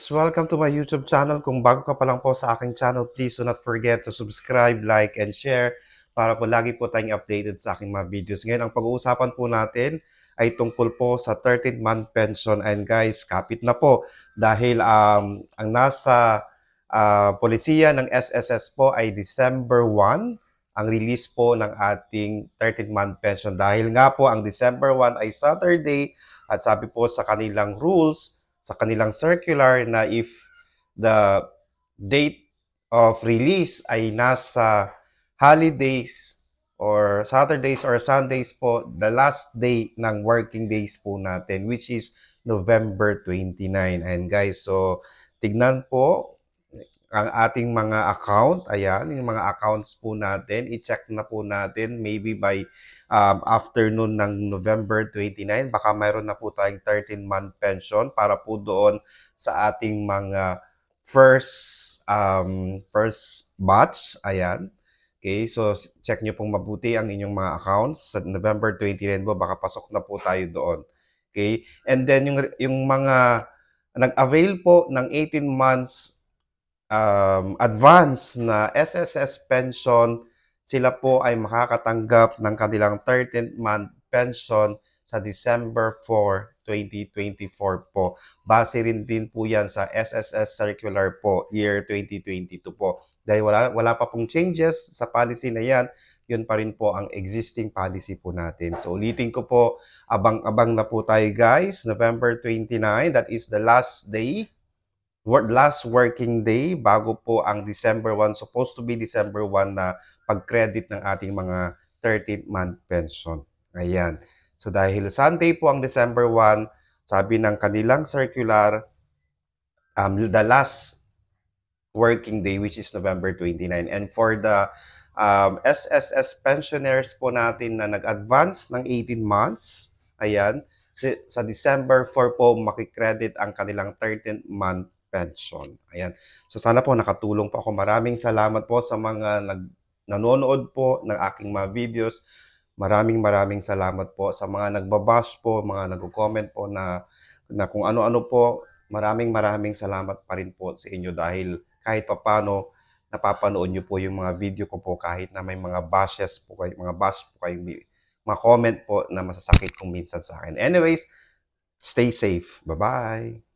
Welcome to my YouTube channel. Kung bago ka pa lang po sa aking channel, please do not forget to subscribe, like, and share para po lagi po tayong updated sa aking mga videos. Ngayon, ang pag-uusapan po natin ay tungkol po sa 13th month pension. And guys, kapit na po dahil ang nasa polisiya ng SSS po ay December 1, ang release po ng ating 13th month pension. Dahil nga po ang December 1 ay Saturday at sabi po sa kanilang rules, sa kanilang circular na if the date of release ay nasa holidays or Saturdays or Sundays po, the last day ng working days po natin, which is November 29. And guys, so tignan po ang ating mga account. Ayan, yung mga accounts po natin. I-check na po natin maybe by afternoon ng November 29. Baka mayroon na po tayong 13-month pension para po doon sa ating mga first batch. Ayan. Okay, so check nyo pong mabuti ang inyong mga accounts. Sa November 29 po, baka pasok na po tayo doon. Okay, and then yung mga nag-avail po ng 18 months advance na SSS pension, sila po ay makakatanggap ng kanilang 13th month pension sa December 4, 2024 po. Base rin din po yan sa SSS Circular po, year 2022 po. Dahil wala pa pong changes sa policy na yan, yun pa rin po ang existing policy po natin. So ulitin ko po, abang-abang na po tayo guys, November 29, that is the last working day bago po ang December 1, supposed to be December 1 na pag-credit ng ating mga 13th month pension. Ayan. So dahil Sunday po ang December 1, sabi ng kanilang circular, the last working day which is November 29. And for the SSS pensioners po natin na nag-advance ng 18 months, ayan, sa December 4 po makikredit ang kanilang 13th month pension. Ayan. So sana po nakatulong po ako. Maraming salamat po sa mga nanonood po ng aking mga videos. Maraming salamat po sa mga nagbabash po, mga nagko-comment po na kung ano-ano po. Maraming salamat pa rin po sa inyo dahil kahit papano napapanood nyo po yung mga video ko po kahit na may mga bashes po kayo, mga bash po kayo, mga comment po na masasakit kung minsan sa akin. Anyways, stay safe. Bye-bye!